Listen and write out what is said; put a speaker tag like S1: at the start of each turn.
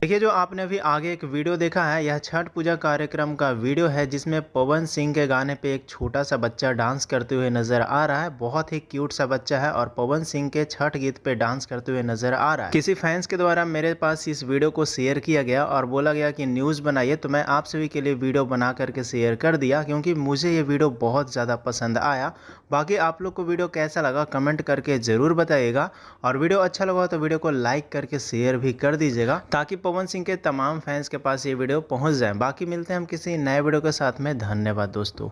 S1: देखिए, जो आपने अभी आगे एक वीडियो देखा है, यह छठ पूजा कार्यक्रम का वीडियो है जिसमें पवन सिंह के गाने पे एक छोटा सा बच्चा डांस करते हुए नजर आ रहा है। बहुत ही क्यूट सा बच्चा है और पवन सिंह के छठ गीत पे डांस करते हुए नजर आ रहा है। किसी फैंस के द्वारा मेरे पास इस वीडियो को शेयर किया गया और बोला गया कि न्यूज़ बनाइए, तो मैं आप सभी के लिए वीडियो बना करके शेयर कर दिया क्योंकि मुझे ये वीडियो बहुत ज़्यादा पसंद आया। बाकी आप लोग को वीडियो कैसा लगा कमेंट करके ज़रूर बताइएगा, और वीडियो अच्छा लगा तो वीडियो को लाइक करके शेयर भी कर दीजिएगा ताकि पवन सिंह के तमाम फैंस के पास ये वीडियो पहुंच जाए। बाकी मिलते हैं हम किसी नए वीडियो के साथ में। धन्यवाद दोस्तों।